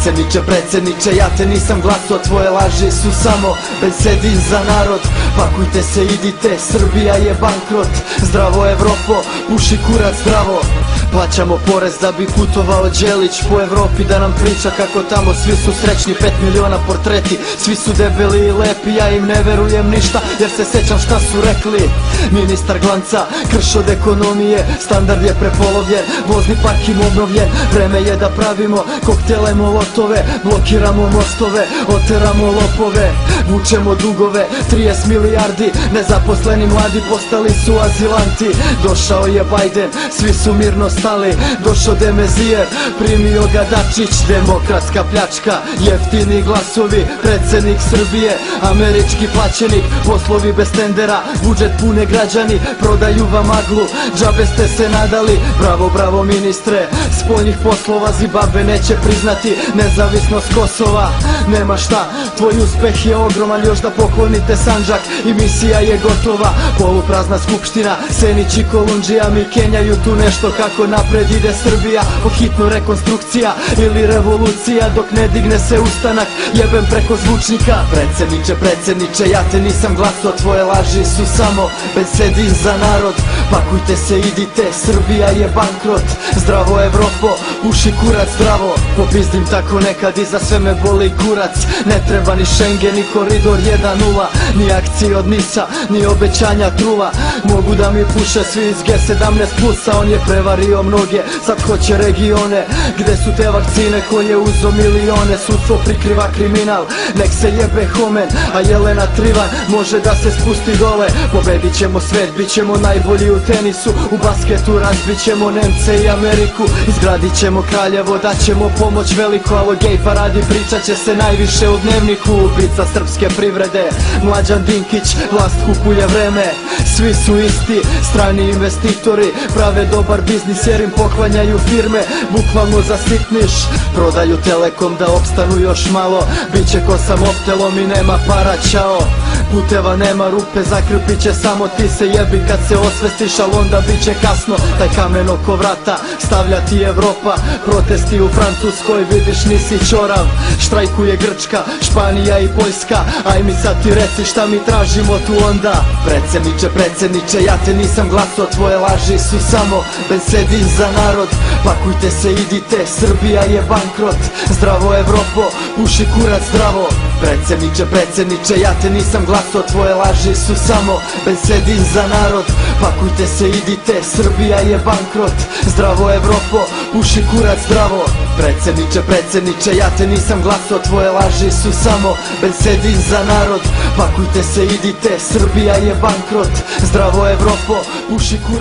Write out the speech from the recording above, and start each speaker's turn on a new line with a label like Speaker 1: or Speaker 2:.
Speaker 1: Predsjedniče, ja te nisam glasao, tvoje laži su samo besedi za narod. Pakujte se, idite, Srbija je bankrot. Zdravo Evropo, puši kurac zdravo. Plaćamo porez da bi putovao Đelić po Evropi, da nam priča kako tamo svi su srećni, 5 miliona portreti, svi su debeli i lepi. Ja im ne verujem ništa jer se sećam šta su rekli. Ministar Glanca, krš od ekonomije, standard je prepolovljen, vozni park im obnovljen. Vreme je da pravimo koktele molotove, blokiramo mostove, oteramo lopove, vučemo dugove, 30 milijardi, nezaposleni mladi postali su azilanti. Došao je Bajden, svi su mirno stali, došao Demezijev, primio ga Dačić. Demokratska pljačka, jeftini glasovi, predsjednik Srbije, američki plaćenik, poslovi bez tendera, budžet pune građani, prodaju vam maglu, džabe ste se nadali. Bravo, bravo ministre spoljnih poslova, Zimbabve neće priznati nezavisnost Kosova. Nema šta, tvoj uspeh je ogroman, još da poklonite Sandžak i misija je gotova. Poluprazna skupština, Senić i Kolundžija mi kenjaju tu nešto kako napred ide Srbija. Pohitno rekonstrukcija ili revolucija, dok ne digne se ustanak, jebem preko zvučnika. Predsjedniče, ja te nisam glasao, tvoje laži su samo besedi za narod. Pakujte se, idite, Srbija je bankrot. Zdravo Evropo, puši kurac zdravo. Popizdim tako nekad i za sve me boli kurac. Ne treba ni Schengen, ni koridor 1.0, ni akcije od Nisa, ni obećanja trula. Mogu da mi puše svi iz G17 plusa, on je prevario mnoge, sad hoće regione. Gde su te vakcine koje uzo milione? Sudstvo prikriva kriminal, nek se jebe Homen, a Jelena Trivan može da se spusti dole. Pobedit ćemo svet, bit ćemo najbolji u tenisu, u basketu razbit ćemo Nemce i Ameriku. Izgradit ćemo Kraljevo, daćemo pomoć veliku, a o gej paradi pričat će se najviše u Dnevniku. Ubica srpske privrede, Mlađan Dinkić, vlast kupuje vreme. Svi su isti, strani investitori prave dobar biznis jer im poklanjaju firme, bukvalno za sitniš. Prodaju Telekom da opstanu još malo, biće ko sam optelom i nema para, čao. Puteva nema, rupe zakrpit će samo ti se jebi kad se osvestiš, al onda bit će kasno. Taj kamen oko vrata stavlja ti Evropa, protesti u Francuskoj, vidiš nisi ćorav. Štrajkuje Grčka, Španija i Poljska, aj mi sad ti reci šta mi tražimo tu onda. Predsjedniče, ja te nisam glasao, tvoje laži su samo besedi za narod. Pakujte se, idite, Srbija je bankrot. Zdravo Evropo, puši kurac zdravo. Predsjedniče, ja te nisam glasao, tvoje laži su samo besedi za narod. Pakujte se, idite, Srbija je bankrot. Zdravo Evropo, puši kurac zdravo. Predsjedniče, ja te nisam glasao, tvoje laži su samo besedi za narod. Pakujte se, idite, Srbija je bankrot. Zdravo Evropo, puši kurac.